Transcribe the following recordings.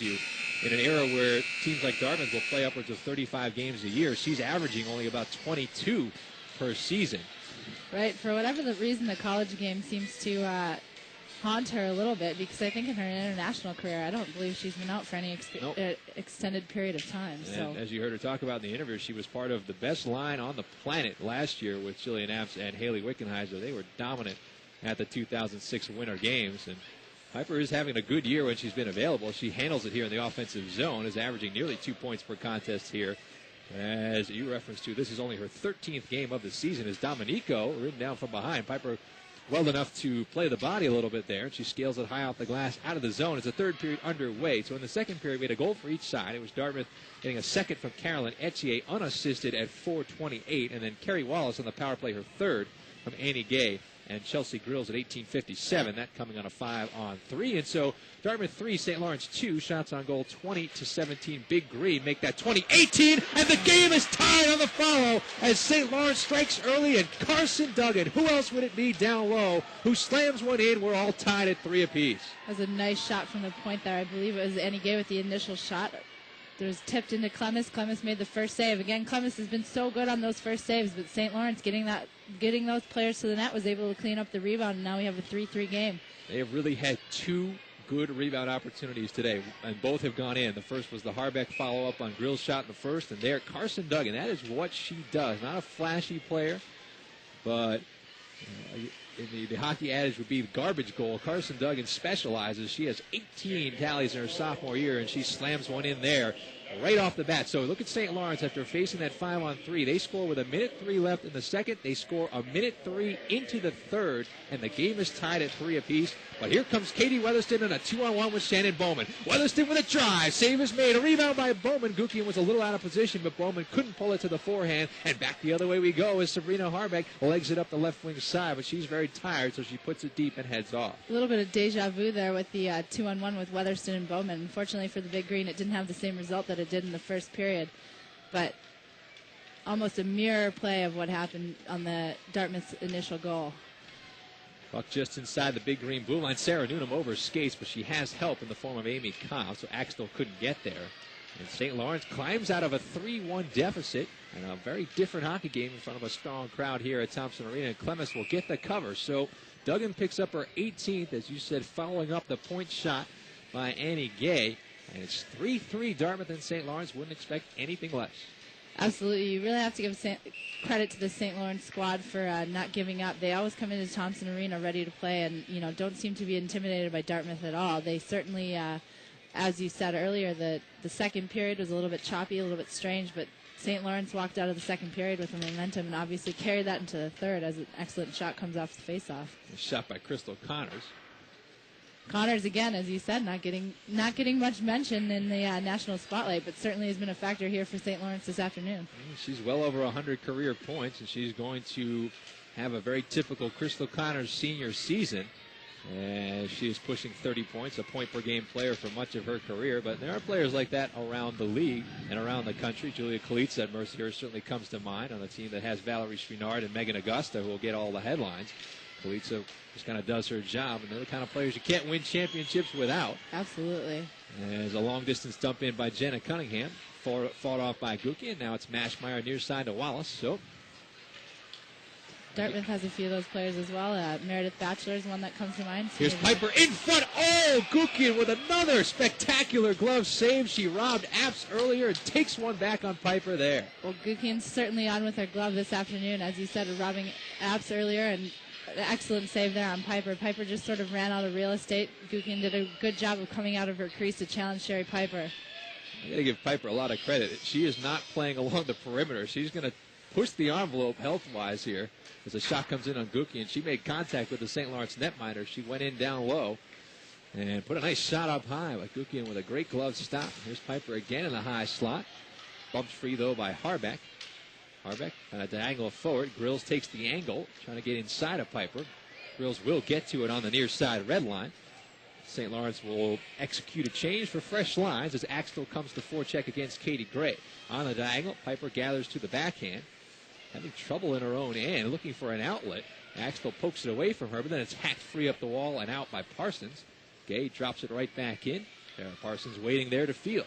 you, in an era where teams like Dartmouth will play upwards of 35 games a year, she's averaging only about 22 per season. Right. For whatever the reason, the college game seems to haunt her a little bit, because I think in her international career, I don't believe she's been out for any extended period of time. And as you heard her talk about in the interview, she was part of the best line on the planet last year with Jillian Apps and Haley Wickenheiser. They were dominant at the 2006 Winter Games. And Piper is having a good year when she's been available. She handles it here in the offensive zone, is averaging nearly 2 points per contest here. As you referenced to, this is only her 13th game of the season as Dominico ridden down from behind. Piper well enough to play the body a little bit there, and she scales it high off the glass out of the zone. It's the third period underway. So in the second period, we had a goal for each side. It was Dartmouth getting a second from Carolyn Etier, unassisted at 4:28, and then Kerry Wallace on the power play, her third from Annie Gay and Chelsea Grills at 18:57. That coming on a 5-on-3. And so Dartmouth 3, St. Lawrence 2, shots on goal 20-17. Big Green make that 20-18, and the game is tied on the follow as St. Lawrence strikes early, and Carson Duggan, who else would it be down low, who slams one in. We're all tied at 3 apiece. That was a nice shot from the point there. I believe it was Annie Gay with the initial shot. It was tipped into Clemis. Clemis made the first save. Again, Clemis has been so good on those first saves, but St. Lawrence getting those players to the net was able to clean up the rebound, and now we have a 3-3 game. They have really had two good rebound opportunities today, and both have gone in. The first was the Harbeck follow-up on Grill's shot in the first, and there, Carson Duggan, that is what she does. Not a flashy player, but the hockey adage would be the garbage goal. Carson Duggan specializes. She has 18 tallies in her sophomore year, and she slams one in there right off the bat. So look at St. Lawrence after facing that 5-on-3. They score with 1:03 left in the second. They score 1:03 into the third, and the game is tied at 3 apiece. But here comes Katie Weatherston in a 2-on-1 with Shannon Bowman. Weatherston with a drive. Save is made. A rebound by Bowman. Gukian was a little out of position, but Bowman couldn't pull it to the forehand. And back the other way we go as Sabrina Harbeck legs it up the left wing side, but she's very tired, so she puts it deep and heads off. A little bit of deja vu there with the 2-on-1 with Weatherston and Bowman. Unfortunately for the Big Green, it didn't have the same result that it did in the first period, but almost a mirror play of what happened on the Dartmouth's initial goal. Puck just inside the Big Green blue line. Sarah Noonan over skates, but she has help in the form of Amy Kyle, so Axtell couldn't get there. And St. Lawrence climbs out of a 3-1 deficit, and a very different hockey game in front of a strong crowd here at Thompson Arena, and Clemens will get the cover. So Duggan picks up her 18th, as you said, following up the point shot by Annie Gay. And it's 3-3 Dartmouth and St. Lawrence. Wouldn't expect anything less. Absolutely. You really have to give credit to the St. Lawrence squad for not giving up. They always come into Thompson Arena ready to play and, don't seem to be intimidated by Dartmouth at all. They certainly, as you said earlier, the second period was a little bit choppy, a little bit strange, but St. Lawrence walked out of the second period with a momentum and obviously carried that into the third as an excellent shot comes off the faceoff. A shot by Crystal Connors. Connors, again, as you said, not getting much mention in the national spotlight, but certainly has been a factor here for St. Lawrence this afternoon. She's well over 100 career points, and she's going to have a very typical Crystal Connors senior season. She is pushing 30 points, a point-per-game player for much of her career, but there are players like that around the league and around the country. Julia Kalitza at Mercier certainly comes to mind on a team that has Valerie Chouinard and Megan Augusta, who will get all the headlines. Kalitza just kind of does her job, and they're the kind of players you can't win championships without. Absolutely. There's a long-distance dump in by Jenna Cunningham, fought off by Guki, and now it's Mashmeyer near side to Wallace. So Dartmouth has a few of those players as well. Meredith Batchelor is one that comes to mind. Here's Piper in front. Oh, Gukian with another spectacular glove save. She robbed Apps earlier and takes one back on Piper there. Well, Gukian's certainly on with her glove this afternoon, as you said, robbing Apps earlier, and an excellent save there on Piper. Piper just sort of ran out of real estate. Gukian did a good job of coming out of her crease to challenge Sherry Piper. I got to give Piper a lot of credit. She is not playing along the perimeter. She's going to push the envelope health-wise here as the shot comes in on Gukian. She made contact with the St. Lawrence netminder. She went in down low and put a nice shot up high by Gukian with a great glove stop. Here's Piper again in the high slot. Bumped free, though, by Harbeck. Harbeck on a diagonal forward. Grills takes the angle, trying to get inside of Piper. Grills will get to it on the near side red line. St. Lawrence will execute a change for fresh lines as Axtell comes to forecheck against Katie Gray. On the diagonal, Piper gathers to the backhand. Having trouble in her own end, looking for an outlet. Axtell pokes it away from her, but then it's hacked free up the wall and out by Parsons. Gay drops it right back in. Sarah Parsons waiting there to field.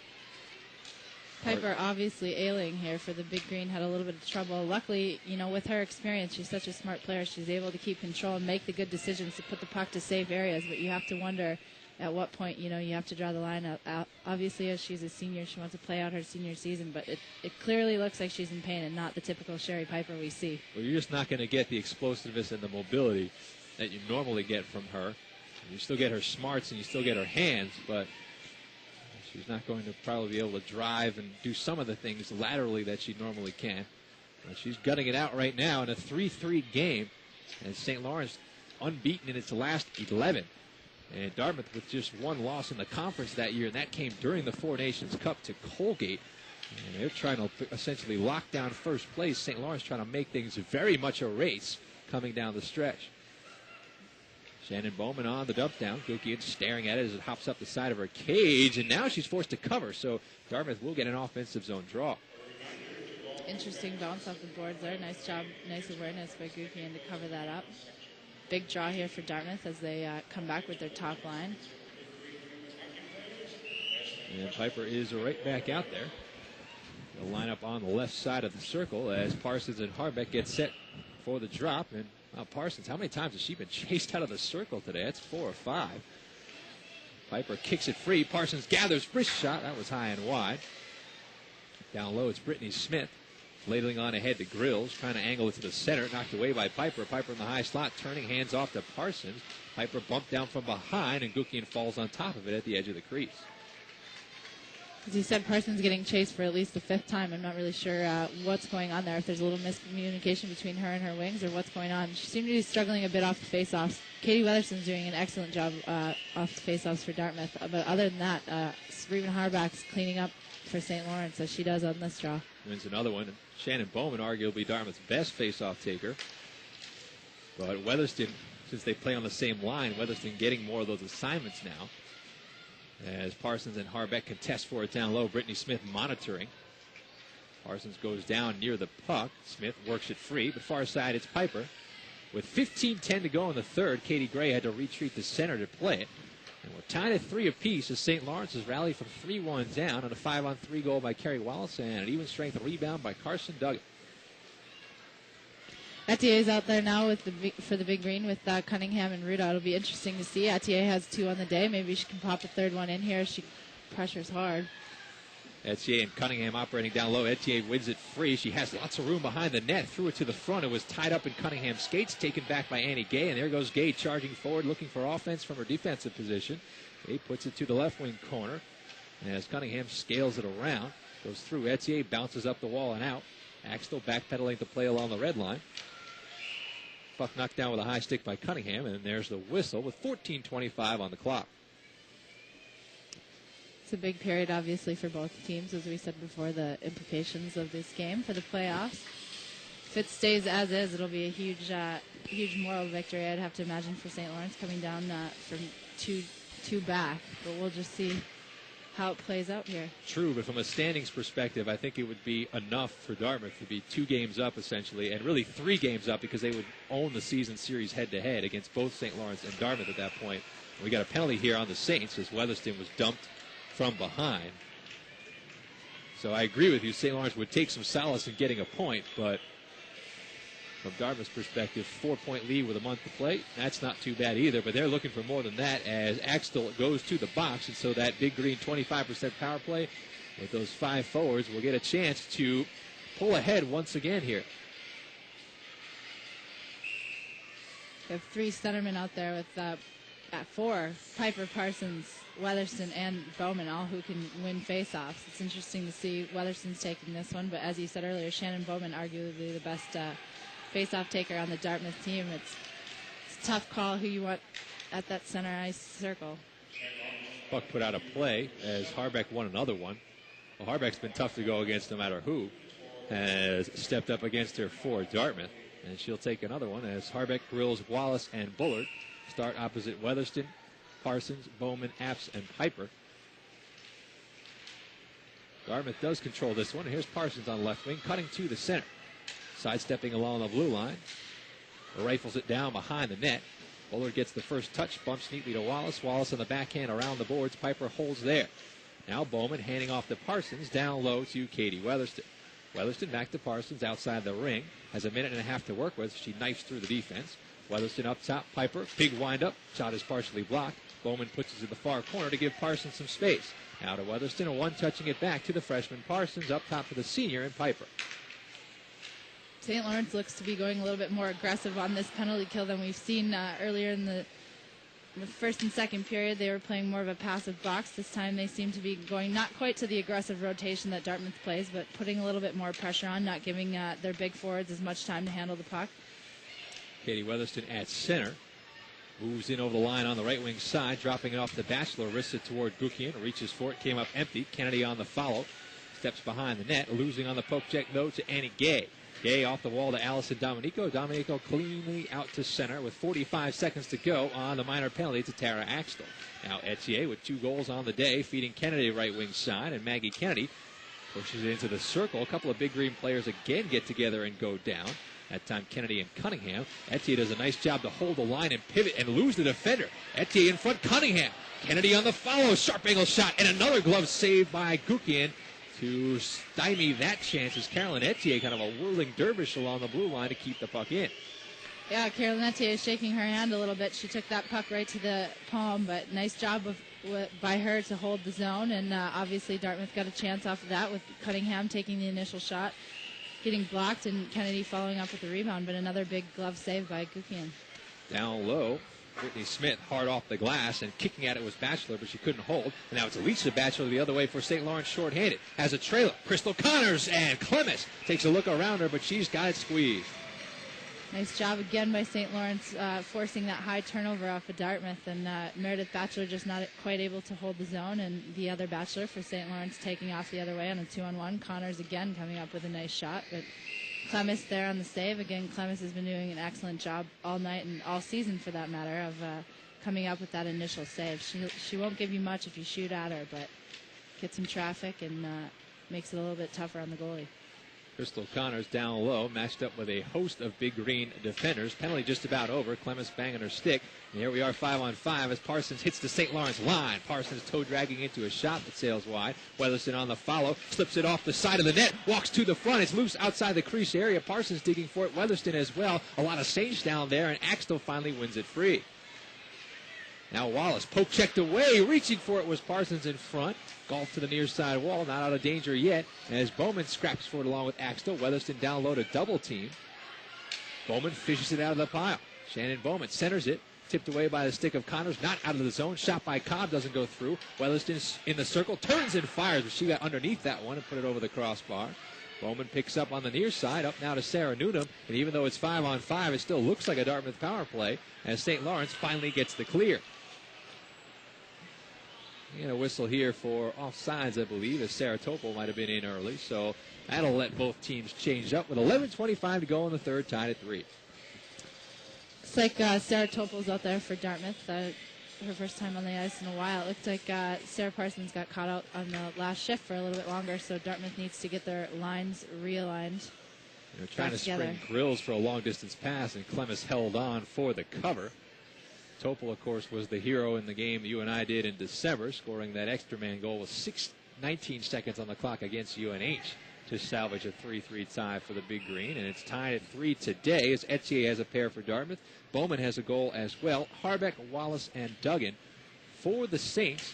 Piper obviously ailing here for the Big Green, had a little bit of trouble. Luckily, with her experience, she's such a smart player. She's able to keep control and make the good decisions to put the puck to safe areas. But you have to wonder at what point, you have to draw the line out. Obviously, as she's a senior, she wants to play out her senior season. But it clearly looks like she's in pain and not the typical Sherry Piper we see. Well, you're just not going to get the explosiveness and the mobility that you normally get from her. You still get her smarts and you still get her hands, but she's not going to probably be able to drive and do some of the things laterally that she normally can. But she's gutting it out right now in a 3-3 game. And St. Lawrence unbeaten in its last 11. And Dartmouth with just one loss in the conference that year, and that came during the Four Nations Cup to Colgate. And they're trying to essentially lock down first place. St. Lawrence trying to make things very much a race coming down the stretch. Shannon Bowman on the dump down. Gukian staring at it as it hops up the side of her cage, and now she's forced to cover, so Dartmouth will get an offensive zone draw. Interesting bounce off the boards there. Nice job, nice awareness by Gukian to cover that up. Big draw here for Dartmouth as they come back with their top line. And Piper is right back out there. They'll line up on the left side of the circle as Parsons and Harbeck get set for the drop. And Parsons, how many times has she been chased out of the circle today? That's 4 or 5. Piper kicks it free. Parsons gathers wrist shot. That was high and wide. Down low, it's Brittany Smith. Ladling on ahead to Grills, trying to angle it to the center. Knocked away by Piper. Piper in the high slot, turning hands off to Parsons. Piper bumped down from behind, and Gukian falls on top of it at the edge of the crease. As you said, Parsons getting chased for at least the 5th time. I'm not really sure what's going on there, if there's a little miscommunication between her and her wings or what's going on. She seemed to be struggling a bit off the face-offs. Katie Weatherston's doing an excellent job off the face-offs for Dartmouth. But other than that, Reuben Harback's cleaning up for St. Lawrence, as she does on this draw. Wins another one. Shannon Bowman, arguably Dartmouth's best face-off taker. But Weatherston, since they play on the same line, Weatherston getting more of those assignments now. As Parsons and Harbeck contest for it down low, Brittany Smith monitoring. Parsons goes down near the puck. Smith works it free, but far side it's Piper. With 15:10 to go in the third, Katie Gray had to retreat to center to play it. And we're tied at 3 apiece as St. Lawrence has rallied from 3-1 down on a 5-on-3 goal by Kerry Wallace and an even strength rebound by Carson Duggan. Etier's out there now for the Big Green with Cunningham and Ruda. It'll be interesting to see. Etier has 2 on the day. Maybe she can pop a third one in here. She pressures hard. Etier and Cunningham operating down low. Etier wins it free. She has lots of room behind the net. Threw it to the front. It was tied up in Cunningham's skates. Taken back by Annie Gay. And there goes Gay charging forward, looking for offense from her defensive position. Gay puts it to the left wing corner. And as Cunningham scales it around, goes through Etier, bounces up the wall and out. Axtell backpedaling to play along the red line. Puck knocked down with a high stick by Cunningham. And there's the whistle with 14:25 on the clock. It's a big period, obviously, for both teams, as we said before, the implications of this game for the playoffs. If it stays as is, it'll be a huge moral victory, I'd have to imagine, for St. Lawrence coming down from two back. But we'll just see how it plays out here. True, but from a standings perspective, I think it would be enough for Dartmouth to be 2 games up, essentially, and really 3 games up because they would own the season series head-to-head against both St. Lawrence and Dartmouth at that point. We got a penalty here on the Saints as Weatherston was dumped from behind. So I agree with you. St. Lawrence would take some solace in getting a point, but from Dartmouth's perspective, 4-point lead with a month to play, that's not too bad either, but they're looking for more than that as Axtell goes to the box, and so that Big Green 25% power play with those 5 forwards will get a chance to pull ahead once again here. We have 3 centermen out there with at 4, Piper, Parsons, Weatherston, and Bowman, all who can win faceoffs. It's interesting to see Weatherston's taking this one, but as you said earlier, Shannon Bowman, arguably the best faceoff taker on the Dartmouth team. It's a tough call who you want at that center ice circle. Puck put out a play as Harbeck won another one. Well, Harbeck's been tough to go against no matter who. Has stepped up against her for Dartmouth, and she'll take another one as Harbeck, Grills, Wallace, and Bullard start opposite Weatherston, Parsons, Bowman, Apps, and Piper. Dartmouth does control this one. Here's Parsons on the left wing, cutting to the center. Sidestepping along the blue line. Rifles it down behind the net. Bullard gets the first touch, bumps neatly to Wallace. Wallace on the backhand around the boards. Piper holds there. Now Bowman handing off to Parsons, down low to Katie Weatherston. Weatherston back to Parsons outside the ring. Has a minute and a half to work with. She knifes through the defense. Weatherston up top. Piper, big windup. Shot is partially blocked. Bowman puts it to the far corner to give Parsons some space. Now to Weatherston, a one touching it back to the freshman Parsons. Up top for the senior and Piper. St. Lawrence looks to be going a little bit more aggressive on this penalty kill than we've seen earlier in the first and second period. They were playing more of a passive box. This time they seem to be going not quite to the aggressive rotation that Dartmouth plays, but putting a little bit more pressure on, not giving their big forwards as much time to handle the puck. Katie Weatherston at center. Moves in over the line on the right wing side, dropping it off to Batchelor, wrists it toward Gukian, reaches for it, came up empty. Kennedy on the follow, steps behind the net, losing on the poke check though to Annie Gay. Gay off the wall to Allison Domenico. Domenico cleanly out to center with 45 seconds to go on the minor penalty to Tara Axtell. Now Etier with 2 goals on the day, feeding Kennedy right wing side, and Maggie Kennedy pushes it into the circle. A couple of Big Green players again get together and go down. That time Kennedy and Cunningham. Etier does a nice job to hold the line and pivot and lose the defender. Etier in front, Cunningham. Kennedy on the follow, sharp angle shot, and another glove save by Gukian to stymie that chance as Carolyn Etier, kind of a whirling dervish along the blue line to keep the puck in. Yeah, Carolyn Etier is shaking her hand a little bit. She took that puck right to the palm, but nice job by her to hold the zone, and obviously Dartmouth got a chance off of that with Cunningham taking the initial shot, getting blocked, and Kennedy following up with the rebound, but another big glove save by Gukian. Down low, Brittany Smith hard off the glass, and kicking at it was Batchelor, but she couldn't hold. And now it's Alicia Batchelor the other way for St. Lawrence shorthanded. Has a trailer. Crystal Connors, and Clemens takes a look around her, but she's got it squeezed. Nice job again by St. Lawrence forcing that high turnover off of Dartmouth, and Meredith Batchelor just not quite able to hold the zone, and the other Batchelor for St. Lawrence taking off the other way on a 2-on-1. Connors again coming up with a nice shot, but Clemens there on the save. Again, Clemens has been doing an excellent job all night and all season for that matter of coming up with that initial save. She won't give you much if you shoot at her, but gets some traffic and makes it a little bit tougher on the goalie. Crystal Connors down low, matched up with a host of Big Green defenders. Penalty just about over. Clemens banging her stick. And here we are 5-on-5 as Parsons hits the St. Lawrence line. Parsons toe dragging into a shot that sails wide. Weatherston on the follow, slips it off the side of the net, walks to the front. It's loose outside the crease area. Parsons digging for it. Weatherston as well. A lot of Sage down there, and Axtell finally wins it free. Now Wallace, poke checked away, reaching for it was Parsons in front. Golf to the near side wall, not out of danger yet, as Bowman scraps for it along with Axtell. Weatherston down low to double team. Bowman fishes it out of the pile. Shannon Bowman centers it, tipped away by the stick of Connors, not out of the zone. Shot by Cobb, doesn't go through. Weatherston in the circle, turns and fires, but she got underneath that one and put it over the crossbar. Bowman picks up on the near side, up now to Sarah Noonan, and even though it's 5-on-5, it still looks like a Dartmouth power play as St. Lawrence finally gets the clear. And a whistle here for offsides, I believe, as Sarah Topol might have been in early. So that'll let both teams change up with 11:25 to go in the third, tied at 3. Looks like Sarah Topol's out there for Dartmouth. Her first time on the ice in a while. It looks like Sarah Parsons got caught out on the last shift for a little bit longer, so Dartmouth needs to get their lines realigned. They're trying to spring Grills for a long-distance pass, and Clemens held on for the cover. Topol, of course, was the hero in the game you and I did in December, scoring that extra man goal with 19 seconds on the clock against UNH to salvage a 3-3 tie for the Big Green. And it's tied at 3 today as Etier has a pair for Dartmouth. Bowman has a goal as well. Harbeck, Wallace, and Duggan for the Saints.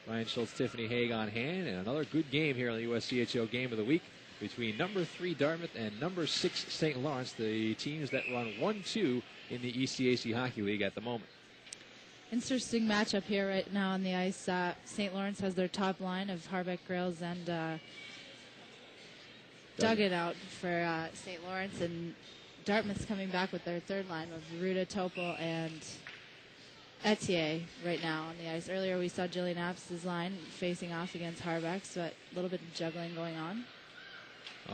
Ryan Schultz, Tiffany Haig on hand, and another good game here on the USCHO Game of the Week between number 3 Dartmouth and number 6 St. Lawrence, the teams that run 1-2 in the ECAC Hockey League at the moment. Interesting matchup here right now on the ice. St. Lawrence has their top line of Harbeck, Grills, and Duggan out for St. Lawrence, and Dartmouth's coming back with their third line of Ruda, Topol, and Etier right now on the ice. Earlier we saw Jillian Apps' line facing off against Harbeck's, but a little bit of juggling going on.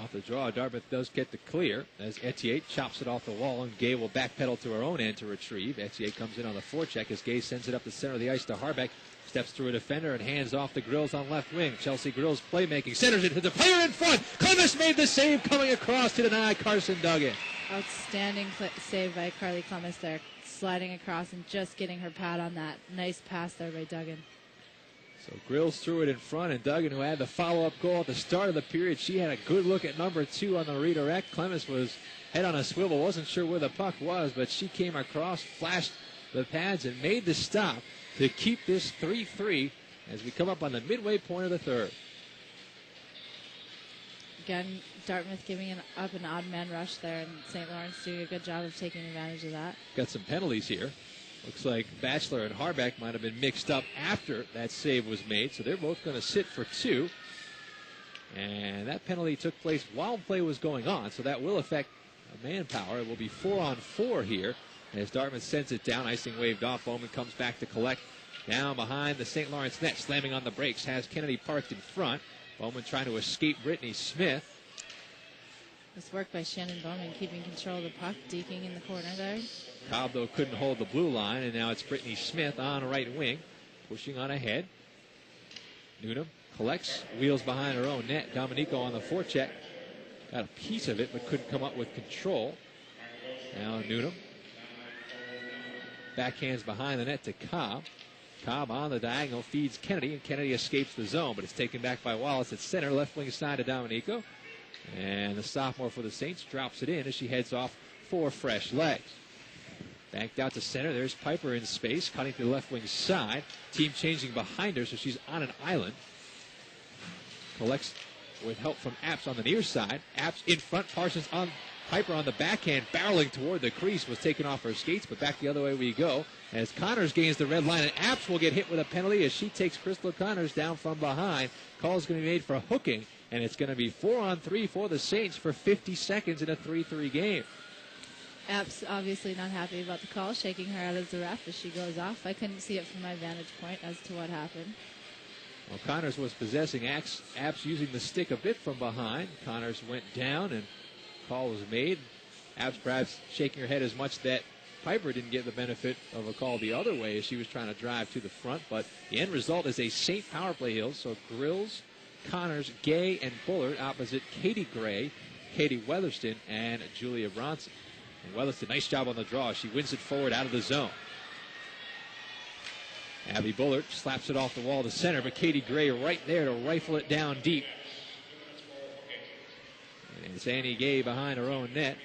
Off the draw, Dartmouth does get the clear as Etier chops it off the wall, and Gay will backpedal to her own end to retrieve. Etier comes in on the forecheck as Gay sends it up the center of the ice to Harbeck. Steps through a defender and hands off to Grills on left wing. Chelsea Grills playmaking. Centers it to the player in front. Clemens made the save coming across to deny Carson Duggan. Outstanding save by Carly Clemens there, sliding across and just getting her pad on that. Nice pass there by Duggan. So Grills threw it in front, and Duggan, who had the follow-up goal at the start of the period, she had a good look at number 2 on the redirect. Clemens was head on a swivel, wasn't sure where the puck was, but she came across, flashed the pads, and made the stop to keep this 3-3 as we come up on the midway point of the third. Again, Dartmouth giving up an odd man rush there, and St. Lawrence doing a good job of taking advantage of that. Got some penalties here. Looks like Batchelor and Harbeck might have been mixed up after that save was made, so they're both going to sit for 2. And that penalty took place while play was going on, so that will affect manpower. It will be 4-on-4 here as Dartmouth sends it down. Icing waved off. Bowman comes back to collect. Down behind the St. Lawrence net, slamming on the brakes, has Kennedy parked in front. Bowman trying to escape Brittany Smith. This work by Shannon Bowman, keeping control of the puck, deking in the corner there. Cobb, though, couldn't hold the blue line, and now it's Brittany Smith on right wing, pushing on ahead. Noonan collects, wheels behind her own net. Dominico on the forecheck. Got a piece of it, but couldn't come up with control. Now Noonan backhands behind the net to Cobb. Cobb on the diagonal feeds Kennedy, and Kennedy escapes the zone, but it's taken back by Wallace at center, left wing side to Dominico. And the sophomore for the Saints drops it in as she heads off for fresh legs. Backed out to center. There's Piper in space, cutting to the left wing side. Team changing behind her, so she's on an island. Collects with help from Apps on the near side. Apps in front, Parsons on Piper on the backhand, barreling toward the crease, was taken off her skates, but back the other way we go as Connors gains the red line, and Apps will get hit with a penalty as she takes Crystal Connors down from behind. Call is going to be made for hooking, and it's going to be 4-on-3 for the Saints for 50 seconds in a 3-3 game. Apps obviously not happy about the call, shaking her out as the ref as she goes off. I couldn't see it from my vantage point as to what happened. Well, Connors was possessing Apps using the stick a bit from behind. Connors went down, and call was made. Apps perhaps shaking her head as much that Piper didn't get the benefit of a call the other way as she was trying to drive to the front. But the end result is a Saint power play hill. So Grills, Connors, Gay, and Bullard opposite Katie Gray, Katie Weatherston, and Julia Bronson. And Weatherston, nice job on the draw. She wins it forward out of the zone. Abby Bullard slaps it off the wall to center, but Katie Gray right there to rifle it down deep. And it's Annie Gay behind her own net.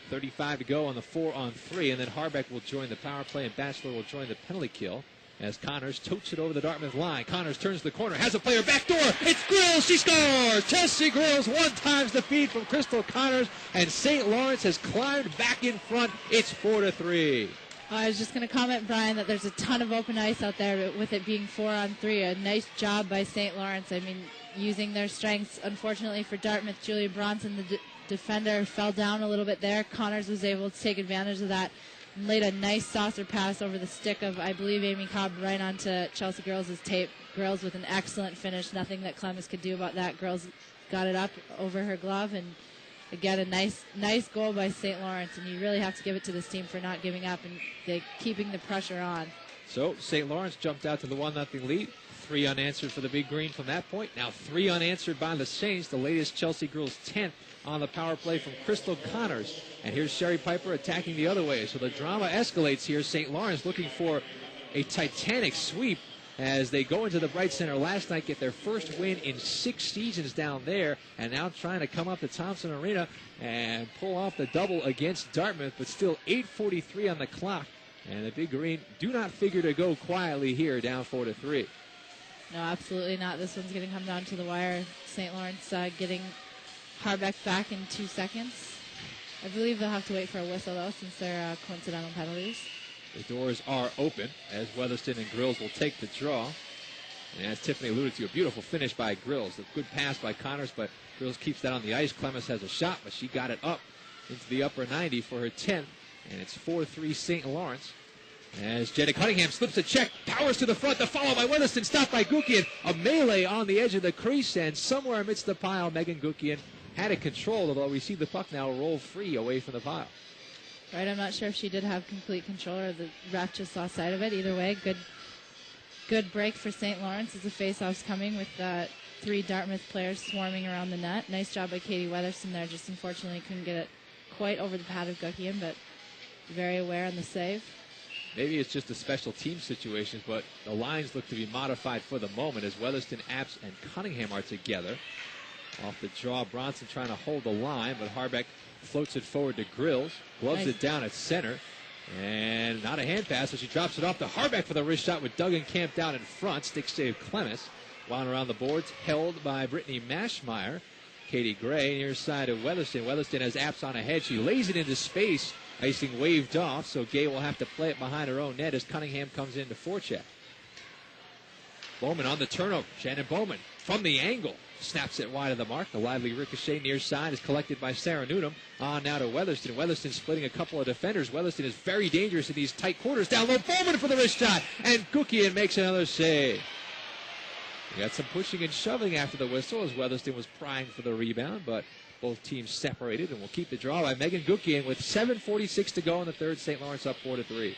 35 to go on the 4-on-3, and then Harbeck will join the power play, and Batchelor will join the penalty kill as Connors totes it over the Dartmouth line. Connors turns the corner, has a player backdoor. It's Grills, she scores! Chelsea Grills one times the feed from Crystal Connors, and St. Lawrence has climbed back in front. It's 4-3. I was just going to comment, Brian, that there's a ton of open ice out there with it being 4-on-3. A nice job by St. Lawrence. I mean, using their strengths. Unfortunately for Dartmouth, Julia Bronson, the defender, fell down a little bit there. Connors was able to take advantage of that and laid a nice saucer pass over the stick of, I believe, Amy Cobb right onto Chelsea Girls' tape. Girls with an excellent finish. Nothing that Clemens could do about that. Girls got it up over her glove, and again, a nice goal by St. Lawrence, and you really have to give it to this team for not giving up and keeping the pressure on. So St. Lawrence jumped out to the 1-0 lead. 3 unanswered for the Big Green from that point. Now 3 unanswered by the Saints. The latest Chelsea Girls 10th on the power play from Crystal Connors. And here's Sherry Piper attacking the other way. So the drama escalates here. St. Lawrence looking for a titanic sweep as they go into the Bright Center last night, get their first win in 6 seasons down there, and now trying to come up to Thompson Arena and pull off the double against Dartmouth, but still 8:43 on the clock. And the Big Green do not figure to go quietly here, down 4-3. No, absolutely not. This one's going to come down to the wire. St. Lawrence getting Harbeck back in 2 seconds. I believe they'll have to wait for a whistle, though, since they're coincidental penalties. The doors are open as Weatherston and Grills will take the draw. And as Tiffany alluded to, a beautiful finish by Grills. A good pass by Connors, but Grills keeps that on the ice. Clemens has a shot, but she got it up into the upper 90 for her 10th. And it's 4-3 St. Lawrence. As Jenna Cunningham slips a check, powers to the front, the follow by Weatherston, stopped by Gukian. A melee on the edge of the crease, and somewhere amidst the pile, Megan Gukian had it controlled, although we see the puck now roll free away from the pile. Right, I'm not sure if she did have complete control or the ref just lost sight of it. Either way, good break for St. Lawrence as the face-off's coming with 3 Dartmouth players swarming around the net. Nice job by Katie Weatherston there, just unfortunately couldn't get it quite over the pad of Gukian, but very aware on the save. Maybe it's just a special team situation, but the lines look to be modified for the moment as Weatherston, Apps, and Cunningham are together. Off the draw, Bronson trying to hold the line, but Harbeck floats it forward to Grills, gloves it down at center, and not a hand pass, so she drops it off to Harbeck for the wrist shot with Duggan camped out in front. Stick save Clemens. Wound around the boards, held by Brittany Mashmeyer. Katie Gray near side of Weatherston. Weatherston has Apps on ahead. She lays it into space. Icing waved off, so Gay will have to play it behind her own net as Cunningham comes in to forecheck. Bowman on the turnover. Shannon Bowman from the angle. Snaps it wide of the mark. The lively ricochet near side is collected by Sarah Newnham. On now to Weatherston. Weatherston splitting a couple of defenders. Weatherston is very dangerous in these tight quarters. Down low, Bowman for the wrist shot. And Gukian makes another save. We got some pushing and shoving after the whistle as Weatherston was prying for the rebound, but both teams separated, and we'll keep the draw by Megan Gukian with 7:46 to go in the third. St. Lawrence up 4-3.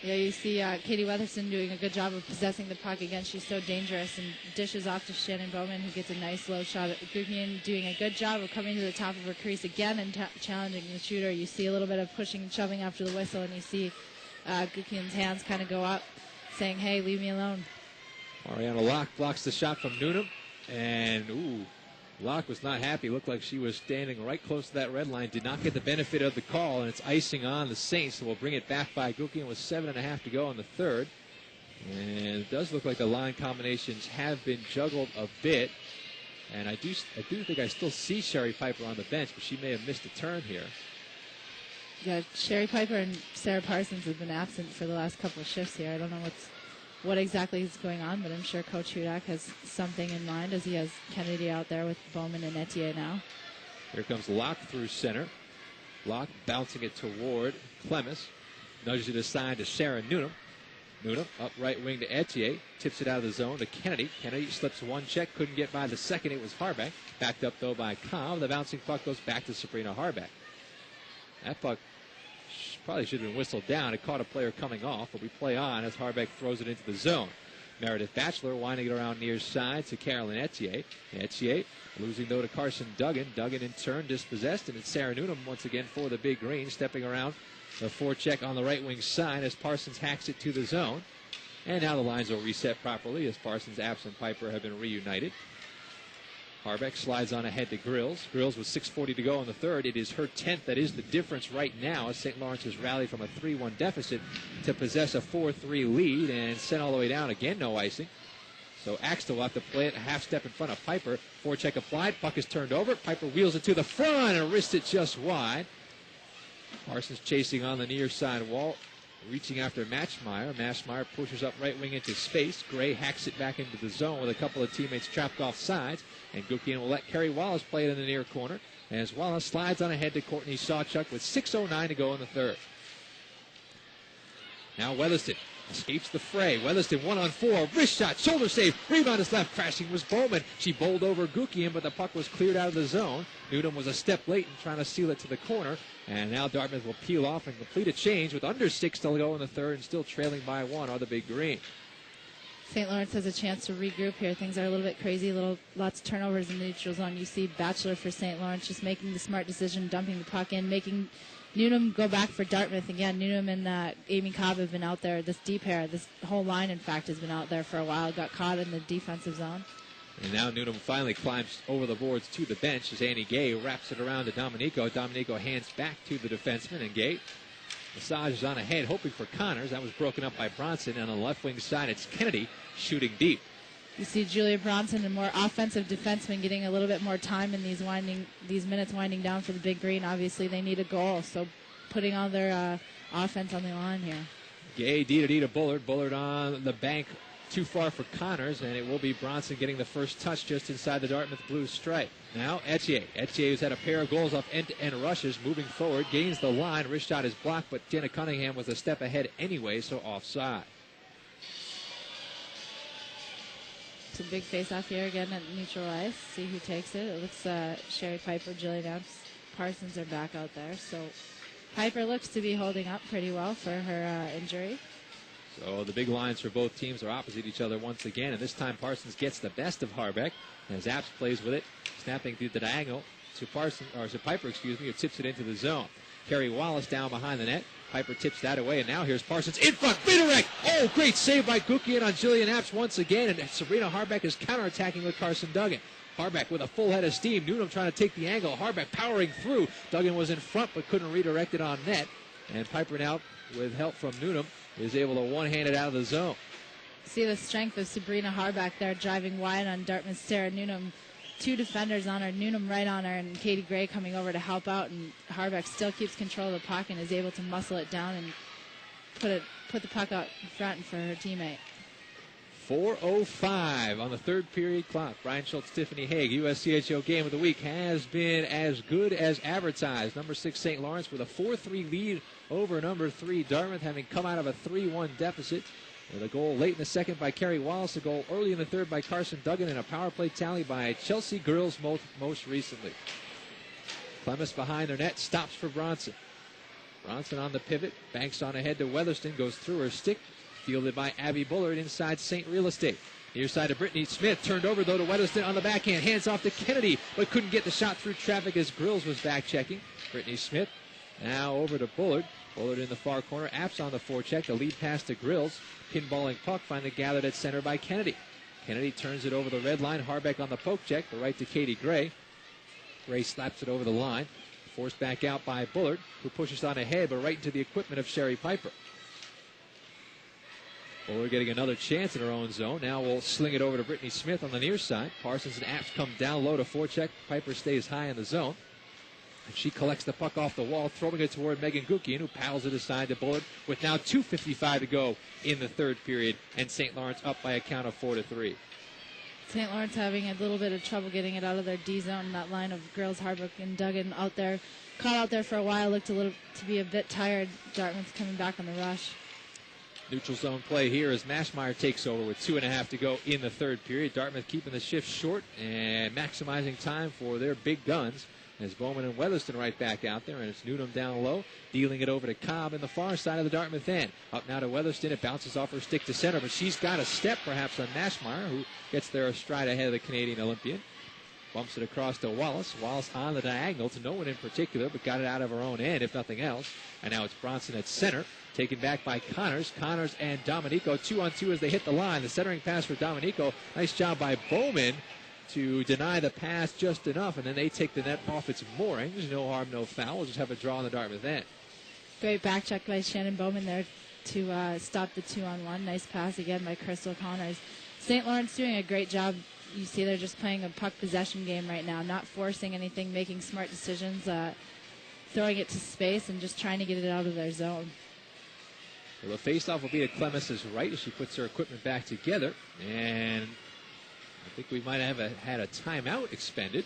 Yeah, you see Katie Weatherston doing a good job of possessing the puck again. She's so dangerous and dishes off to Shannon Bowman, who gets a nice low shot. Gukian doing a good job of coming to the top of her crease again and challenging the shooter. You see a little bit of pushing and shoving after the whistle, and you see Gukian's hands kind of go up, saying, "Hey, leave me alone." Mariana Locke blocks the shot from Newnham, and Locke was not happy. Looked like she was standing right close to that red line. Did not get the benefit of the call, and it's icing on the Saints. So we'll bring it back by Gukian with 7.5 to go in the third. And it does look like the line combinations have been juggled a bit. And I do think I still see Sherry Piper on the bench, but she may have missed a turn here. Yeah, Sherry Piper and Sarah Parsons have been absent for the last couple of shifts here. I don't know what exactly is going on, but I'm sure Coach Hudak has something in mind as he has Kennedy out there with Bowman and Etier now. Here comes Locke through center. Locke bouncing it toward Clemens. Nudges it aside to Sarah Newnham. Newnham up right wing to Etier. Tips it out of the zone to Kennedy. Kennedy slips one check. Couldn't get by the second. It was Harbeck. Backed up, though, by Cobb. The bouncing puck goes back to Sabrina Harbeck. That puck probably should have been whistled down. It caught a player coming off, but we play on as Harbeck throws it into the zone. Meredith Batchelor winding it around near side to Carolyn Etier. Etier losing, though, to Carson Duggan. Duggan in turn dispossessed, and it's Sarah Newnham once again for the big green, stepping around the forecheck on the right wing side as Parsons hacks it to the zone. And now the lines will reset properly as Parsons, Apps, and Piper have been reunited. Harbeck slides on ahead to Grills. Grills with 6:40 to go in the third. It is her 10th that is the difference right now as St. Lawrence has rallied from a 3-1 deficit to possess a 4-3 lead and sent all the way down. Again, no icing. So Axtell will have to play it a half step in front of Piper. Forecheck applied. Puck is turned over. Piper wheels it to the front and wrists it just wide. Parsons chasing on the near side wall, reaching after Mashmeyer. Mashmeyer pushes up right wing into space. Gray hacks it back into the zone with a couple of teammates trapped off sides. And Gukian will let Kerry Wallace play it in the near corner as Wallace slides on ahead to Courtney Sawchuk with 6:09 to go in the third. Now Weatherston escapes the fray. Weatherston 1-on-4. Wrist shot. Shoulder save. Rebound is left. Crashing was Bowman. She bowled over Gukian, but the puck was cleared out of the zone. Newnham was a step late in trying to seal it to the corner. And now Dartmouth will peel off and complete a change with under 6 to go in the third and still trailing by 1 on the big green. St. Lawrence has a chance to regroup here. Things are a little bit crazy, lots of turnovers in the neutral zone. You see Batchelor for St. Lawrence just making the smart decision, dumping the puck in, making Newnham go back for Dartmouth again. Newnham and Amy Cobb have been out there. This deep pair, this whole line, in fact, has been out there for a while. Got caught in the defensive zone. And now Newnham finally climbs over the boards to the bench as Annie Gay wraps it around to Dominico. Dominico hands back to the defenseman, and Gay massages on ahead, hoping for Connors. That was broken up by Bronson. And on the left wing side, it's Kennedy shooting deep. You see Julia Bronson, a more offensive defenseman, getting a little bit more time in these minutes winding down for the big green. Obviously, they need a goal, so putting all their offense on the line here. Gay D to Bullard. Bullard on the bank, too far for Connors, and it will be Bronson getting the first touch just inside the Dartmouth blue stripe. Now Etier. Etier, who's had a pair of goals off end-to-end rushes, moving forward, gains the line. Wrist shot is blocked, but Jenna Cunningham was a step ahead anyway, so offside. It's a big face-off here again at neutral ice. See who takes it. It looks Sherry Piper, Jillian Amps, Parsons are back out there. So Piper looks to be holding up pretty well for her injury. So the big lines for both teams are opposite each other once again, and this time Parsons gets the best of Harbeck as Apps plays with it, snapping through the diagonal to Piper, who tips it into the zone. Kerry Wallace down behind the net. Piper tips that away, and now here's Parsons in front. Redirect! Oh, great save by Gukian on Jillian Apps once again, and Sabrina Harbeck is counterattacking with Carson Duggan. Harbeck with a full head of steam. Newnham trying to take the angle. Harbeck powering through. Duggan was in front but couldn't redirect it on net. And Piper now, with help from Newnham, is able to one-hand it out of the zone. See the strength of Sabrina Harbeck there, driving wide on Dartmouth's Sarah Newnham. Two defenders on her, Newnham right on her, and Katie Gray coming over to help out. And Harbeck still keeps control of the puck and is able to muscle it down and put the puck out in front for her teammate. 4:05 on the third period clock. Brian Schultz, Tiffany Haig. USCHO game of the week has been as good as advertised. Number 6 St. Lawrence with a 4-3 lead over number 3 Dartmouth, having come out of a 3-1 deficit. With a goal late in the second by Kerry Wallace, a goal early in the third by Carson Duggan, and a power play tally by Chelsea Girls most recently. Clemens behind their net, stops for Bronson. Bronson on the pivot, banks on ahead to Weatherston, goes through her stick, fielded by Abby Bullard inside St. Real Estate. Near side to Brittany Smith, turned over though to Weatherston on the backhand, hands off to Kennedy, but couldn't get the shot through traffic as Grills was back checking. Brittany Smith now over to Bullard. Bullard in the far corner, Apps on the forecheck, the lead pass to Grills. Pinballing puck finally gathered at center by Kennedy. Kennedy turns it over the red line. Harbeck on the poke check, the right to Katie Gray. Gray slaps it over the line. Forced back out by Bullard, who pushes on ahead, but right into the equipment of Sherry Piper. Bullard getting another chance in her own zone. Now we'll sling it over to Brittany Smith on the near side. Parsons and Apps come down low to forecheck. Piper stays high in the zone. And she collects the puck off the wall, throwing it toward Megan Gukian, who paddles it aside to Bullard with now 2:55 to go in the third period, and St. Lawrence up by a count of 4-3. St. Lawrence having a little bit of trouble getting it out of their D zone. That line of Girls, Harbeck and Duggan out there, caught out there for a while, looked to be a bit tired. Dartmouth coming back on the rush. Neutral zone play here as Maschmeyer takes over with 2.5 to go in the third period. Dartmouth keeping the shift short and maximizing time for their big guns. As Bowman and Weatherston right back out there, and it's Newnham down low, dealing it over to Cobb in the far side of the Dartmouth end. Up now to Weatherston, it bounces off her stick to center, but she's got a step perhaps on Maschmeyer, who gets there a stride ahead of the Canadian Olympian. Bumps it across to Wallace. Wallace on the diagonal to no one in particular, but got it out of her own end, if nothing else. And now it's Bronson at center, taken back by Connors. Connors and Dominico, 2-on-2 as they hit the line. The centering pass for Dominico. Nice job by Bowman to deny the pass just enough, and then they take the net off its moorings. No harm, no foul. We'll just have a draw on the Dartmouth end. Great back check by Shannon Bowman there to stop the 2-on-1. Nice pass again by Crystal Connors. St. Lawrence doing a great job. You see they're just playing a puck possession game right now, not forcing anything, making smart decisions, throwing it to space, and just trying to get it out of their zone. Well, the faceoff will be at Clemens' right as she puts her equipment back together, and I think we might have had a timeout expended.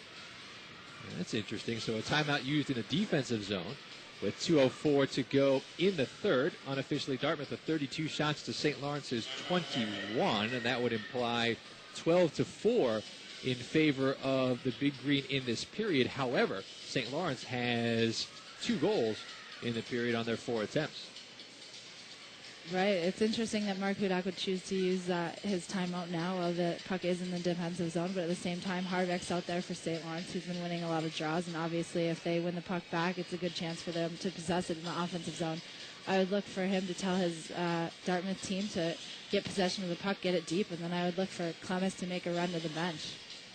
That's interesting. So a timeout used in a defensive zone with 2:04 to go in the third. Unofficially, Dartmouth with 32 shots to St. Lawrence's 21, and that would imply 12-4 in favor of the Big Green in this period. However, St. Lawrence has 2 goals in the period on their 4 attempts. Right. It's interesting that Mark Hudak would choose to use his timeout now while the puck is in the defensive zone, but at the same time, Harbeck's out there for St. Lawrence, who's been winning a lot of draws, and obviously if they win the puck back, it's a good chance for them to possess it in the offensive zone. I would look for him to tell his Dartmouth team to get possession of the puck, get it deep, and then I would look for Clemens to make a run to the bench.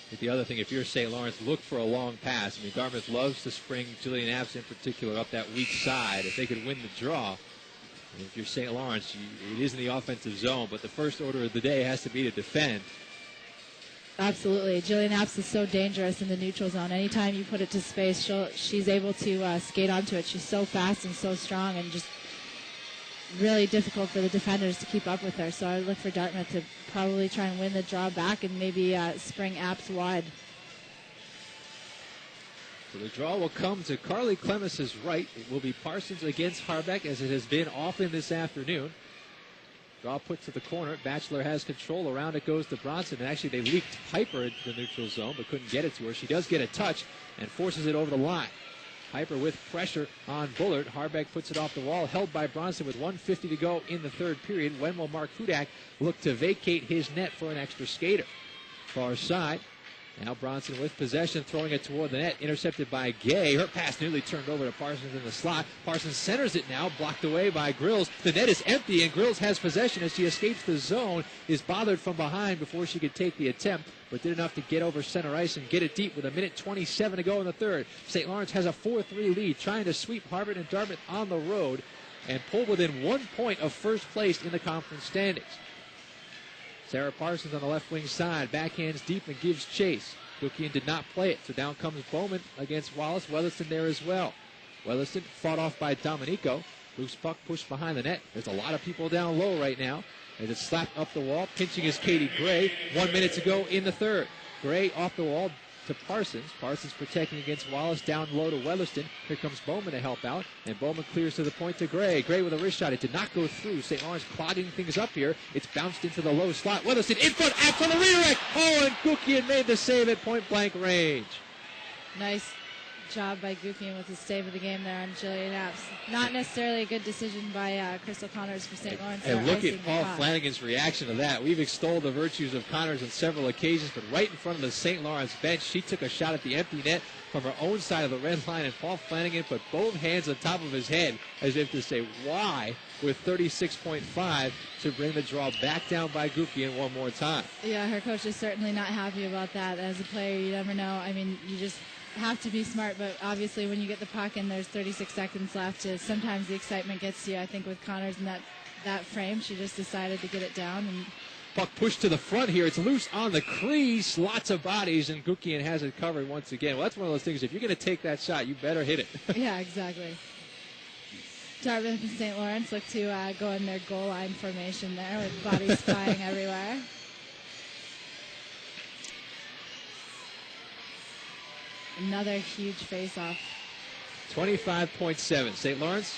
But the other thing, if you're St. Lawrence, look for a long pass. I mean, Dartmouth loves to spring Jillian Apps in particular up that weak side. If they could win the draw, if you're St. Lawrence, it is in the offensive zone, but the first order of the day has to be to defend. Absolutely. Jillian Apps is so dangerous in the neutral zone. Anytime you put it to space, she's able to skate onto it. She's so fast and so strong and just really difficult for the defenders to keep up with her. So I would look for Dartmouth to probably try and win the draw back and maybe spring Apps wide. So the draw will come to Carly Clemens' right. It will be Parsons against Harbeck, as it has been often this afternoon. Draw put to the corner. Batchelor has control. Around it goes to Bronson. And actually, they leaked Piper into the neutral zone, but couldn't get it to her. She does get a touch and forces it over the line. Piper with pressure on Bullard. Harbeck puts it off the wall, held by Bronson with 1:50 to go in the third period. When will Mark Hudak look to vacate his net for an extra skater? Far side. Now Bronson with possession, throwing it toward the net, intercepted by Gay. Her pass nearly turned over to Parsons in the slot. Parsons centers it now, blocked away by Grills. The net is empty, and Grills has possession as she escapes the zone, is bothered from behind before she could take the attempt, but did enough to get over center ice and get it deep with 1:27 to go in the third. St. Lawrence has a 4-3 lead, trying to sweep Harvard and Dartmouth on the road and pull within 1 point of first place in the conference standings. Sarah Parsons on the left wing side, backhands deep and gives chase. Gookian did not play it, so down comes Bowman against Wallace. Weatherston there as well. Weatherston fought off by Dominico. Loose puck pushed behind the net. There's a lot of people down low right now. As it's slapped up the wall, pinching is Katie Gray. 1 minute to go in the third. Gray off the wall to Parsons. Parsons protecting against Wallace, down low to Weatherston. Here comes Bowman to help out, and Bowman clears to the point to Gray. Gray with a wrist shot. It did not go through. St. Lawrence clogging things up here. It's bounced into the low slot. Weatherston in front, Apps on the redirect. Oh, and Gookian made the save at point-blank range. Nice job by Gookian with his save of the game there on Jillian Apps. Not necessarily a good decision by Crystal Connors for St. Lawrence. And look at Paul Flanagan's reaction to that. We've extolled the virtues of Connors on several occasions, but right in front of the St. Lawrence bench, she took a shot at the empty net from her own side of the red line, and Paul Flanagan put both hands on top of his head as if to say, why, with 36.5 to bring the draw back down by Gookian one more time. Yeah, her coach is certainly not happy about that. As a player, you never know. I mean, you just have to be smart, but obviously when you get the puck and there's 36 seconds left, sometimes the excitement gets to you. I think with Connors in that frame, she just decided to get it down. And puck pushed to the front here. It's loose on the crease. Lots of bodies, and Gookian has it covered once again. Well, that's one of those things. If you're going to take that shot, you better hit it. Yeah, exactly. Dartmouth and St. Lawrence look to go in their goal line formation there with bodies flying everywhere. Another huge face-off. 25.7. St. Lawrence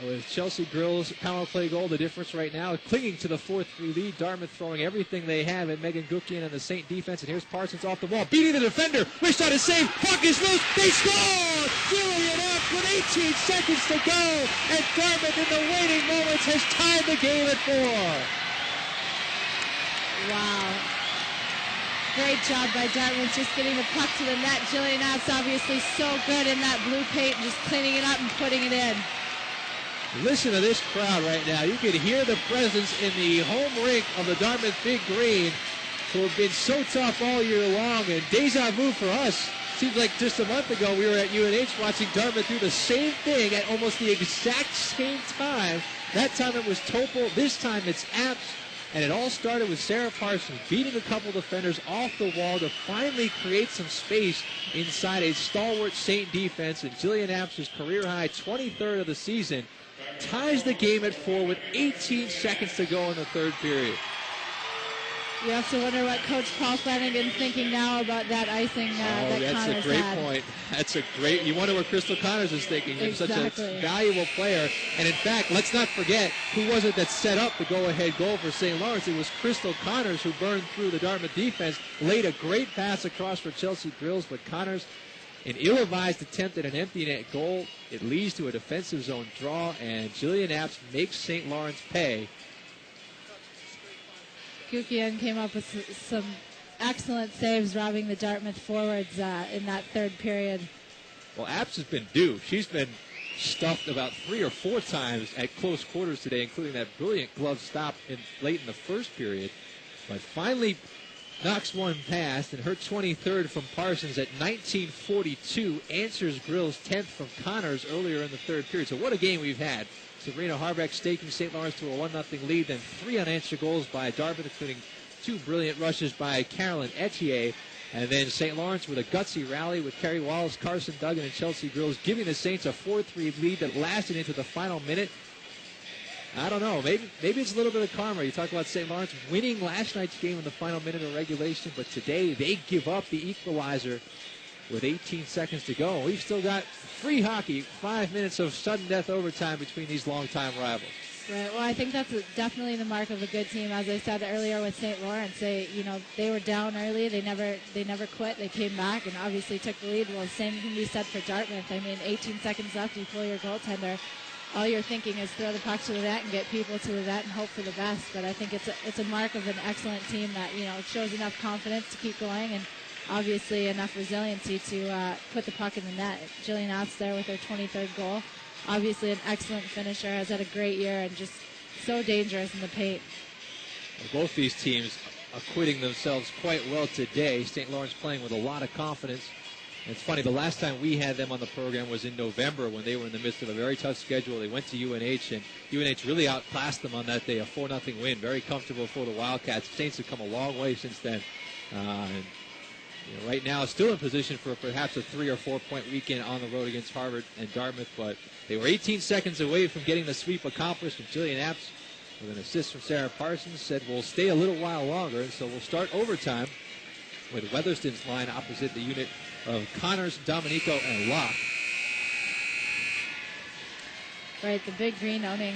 with Chelsea Grill's power play goal, the difference right now, clinging to the 4-3 lead. Dartmouth throwing everything they have at Megan Gookian and the St. defense. And here's Parsons off the wall, beating the defender. Wrist shot is saved. Puck is loose. They score! Julian F with 18 seconds to go. And Dartmouth in the waiting moments has tied the game at 4. Wow. Great job by Dartmouth just getting the puck to the net. Jillian App's obviously so good in that blue paint, just cleaning it up and putting it in. Listen to this crowd right now. You can hear the presence in the home rink of the Dartmouth Big Green, who have been so tough all year long. And deja vu for us. Seems like just a month ago we were at UNH watching Dartmouth do the same thing at almost the exact same time. That time it was Topol. This time it's Apps. And it all started with Sarah Parsons beating a couple defenders off the wall to finally create some space inside a stalwart St. defense. And Jillian Apps' career-high 23rd of the season ties the game at 4 with 18 seconds to go in the third period. You have to wonder what Coach Paul Flanagan's thinking now about that icing that Connors had. That's a great point. That's a great. You wonder what Crystal Connors is thinking. Exactly. Such a valuable player. And in fact, let's not forget who was it that set up the go-ahead goal for St. Lawrence. It was Crystal Connors who burned through the Dartmouth defense, laid a great pass across for Chelsea Grills, but Connors, an ill-advised attempt at an empty net goal. It leads to a defensive zone draw, and Jillian Apps makes St. Lawrence pay. Gookian came up with some excellent saves, robbing the Dartmouth forwards in that third period. Well, Apps has been due. She's been stuffed about 3 or 4 times at close quarters today, including that brilliant glove stop late in the first period. But finally knocks one past, and her 23rd from Parsons at 19:42 answers Grill's 10th from Connors earlier in the third period. So what a game we've had. Sabrina Harbeck staking St. Lawrence to a 1-0 lead, then 3 unanswered goals by Dartmouth, including 2 brilliant rushes by Carolyn Etier. And then St. Lawrence with a gutsy rally with Kerry Wallace, Carson Duggan, and Chelsea Grills, giving the Saints a 4-3 lead that lasted into the final minute. I don't know. Maybe it's a little bit of karma. You talk about St. Lawrence winning last night's game in the final minute of regulation, but today they give up the equalizer with 18 seconds to go. We've still got free hockey, 5 minutes of sudden death overtime between these longtime rivals. Right. Well, I think that's definitely the mark of a good team. As I said earlier with St. Lawrence, they were down early. They never quit. They came back and obviously took the lead. Well, the same can be said for Dartmouth. I mean, 18 seconds left, you pull your goaltender. All you're thinking is throw the puck to the net and get people to the net and hope for the best. But I think it's a mark of an excellent team that shows enough confidence to keep going. And obviously enough resiliency to put the puck in the net. Jillian Apps there with her 23rd goal. Obviously an excellent finisher, has had a great year, and just so dangerous in the paint. Well, both these teams acquitting themselves quite well today. St. Lawrence playing with a lot of confidence. And it's funny, the last time we had them on the program was in November when they were in the midst of a very tough schedule. They went to UNH, and UNH really outclassed them on that day, a 4-0 win. Very comfortable for the Wildcats. Saints have come a long way since then. And right now, still in position for perhaps a 3 or 4 point weekend on the road against Harvard and Dartmouth, but they were 18 seconds away from getting the sweep accomplished, and Jillian Apps, with an assist from Sarah Parsons, said we'll stay a little while longer, and so we'll start overtime with Weatherston's line opposite the unit of Connors, Dominico, and Locke. Right, the Big Green owning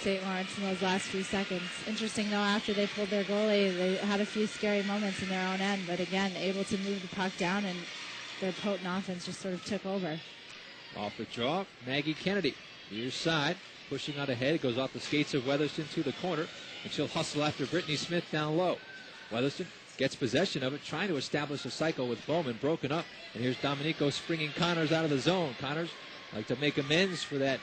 St. Lawrence in those last few seconds. Interesting, though, after they pulled their goalie, they had a few scary moments in their own end, but again, able to move the puck down, and their potent offense just sort of took over. Off the draw, Maggie Kennedy, near side, pushing out ahead. It goes off the skates of Weatherston to the corner, and she'll hustle after Brittany Smith down low. Weatherston gets possession of it, trying to establish a cycle with Bowman, broken up, and here's Dominico springing Connors out of the zone. Connors like to make amends for that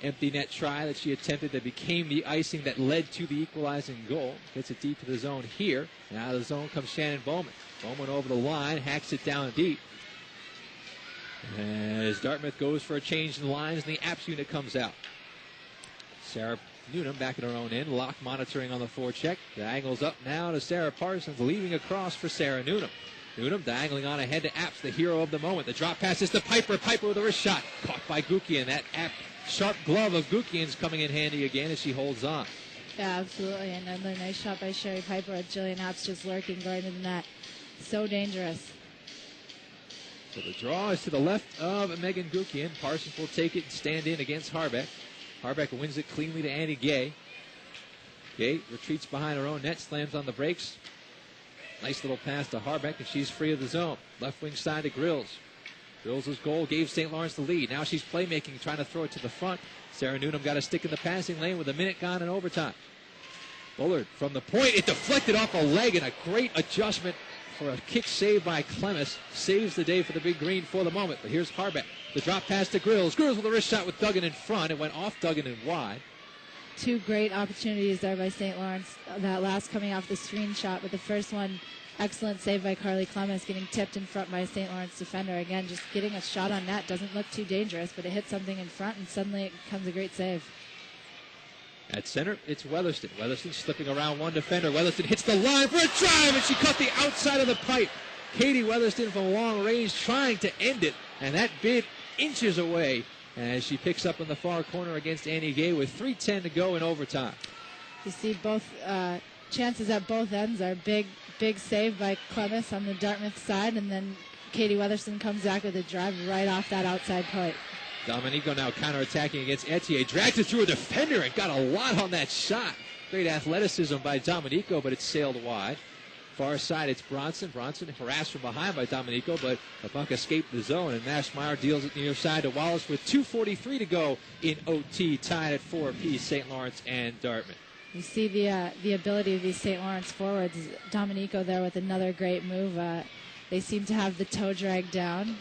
empty net try that she attempted that became the icing that led to the equalizing goal. Gets it deep to the zone here. And out of the zone comes Shannon Bowman. Bowman over the line, hacks it down deep. As Dartmouth goes for a change in lines, and the Apps unit comes out. Sarah Noonan back at her own end. Locke monitoring on the forecheck. Diagonals up now to Sarah Parsons, leaving across for Sarah Noonan. Noonan diagonally on ahead to Apps, the hero of the moment. The drop pass is to Piper. Piper with a wrist shot. Caught by Gukian. That sharp glove of Gukian's coming in handy again as she holds on. Yeah, absolutely. And another nice shot by Sherry Piper with Jillian Apps just lurking, going to the net. So dangerous. So the draw is to the left of Megan Gukian. Parsons will take it and stand in against Harbeck. Harbeck wins it cleanly to Annie Gay. Gay retreats behind her own net, slams on the brakes. Nice little pass to Harbeck, and she's free of the zone. Left wing side to Grills. Grills' goal gave St. Lawrence the lead. Now she's playmaking, trying to throw it to the front. Sarah Noonan got a stick in the passing lane with a minute gone in overtime. Bullard from the point. It deflected off a leg, and a great adjustment for a kick save by Clemis. Saves the day for the Big Green for the moment. But here's Harbeck. The drop pass to Grills. Grills with a wrist shot with Duggan in front. It went off Duggan and wide. Two great opportunities there by St. Lawrence. That last coming off the screen shot, but the first one, excellent save by Carly Clemens, getting tipped in front by a St. Lawrence defender. Again, just getting a shot on net. Doesn't look too dangerous, but it hits something in front, and suddenly it becomes a great save. At center, it's Weatherston. Weatherston slipping around one defender. Weatherston hits the line for a drive, and she cut the outside of the pipe. Katie Weatherston from long range trying to end it, and that bid inches away as she picks up in the far corner against Annie Gay with 3:10 to go in overtime. You see both chances at both ends are big save by Clemens on the Dartmouth side, and then Katie Weatherston comes back with a drive right off that outside point. Dominico now counterattacking against Etienne. Drags it through a defender and got a lot on that shot. Great athleticism by Dominico, but it sailed wide. Far side, it's Bronson. Bronson harassed from behind by Dominico, but the puck escaped the zone, and Mashmeyer deals it near side to Wallace with 2:43 to go in OT, tied at 4 apiece, St. Lawrence and Dartmouth. You see the ability of these St. Lawrence forwards. Dominico there with another great move. They seem to have the toe drag down.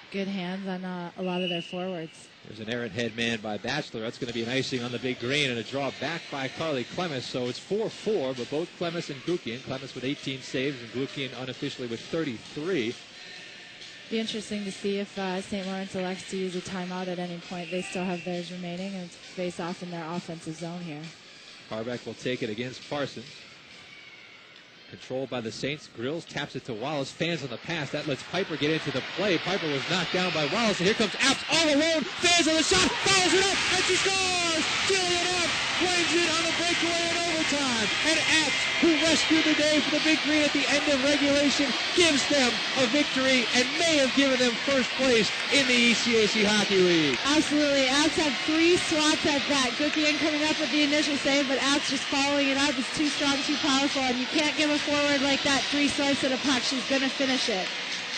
Good hands on a lot of their forwards. There's an errant head man by Batchelor. That's going to be an icing on the Big Green, and a draw back by Carly Clemens. So it's 4-4, but both Clemens and Gukian. Clemens with 18 saves, and Gukian unofficially with 33. Be interesting to see if St. Lawrence elects to use a timeout at any point. They still have theirs remaining, and it's face off in their offensive zone here. Harbeck will take it against Parsons. Controlled by the Saints. Grills taps it to Wallace. Fans on the pass. That lets Piper get into the play. Piper was knocked down by Wallace. And here comes Apps all alone. Fans on the shot. Fouls it up. And she scores. Jillian Apps wins it on a breakaway in overtime. And Apps, who rescued the day for the Big Green at the end of regulation, gives them a victory and may have given them first place in the ECAC Hockey League. Absolutely. Apps had 3 swats at that. Gukian coming up with the initial save, but Apps just following it up is too strong, too powerful, and you can't give a forward like that 3 swipes at a puck. She's going to finish it.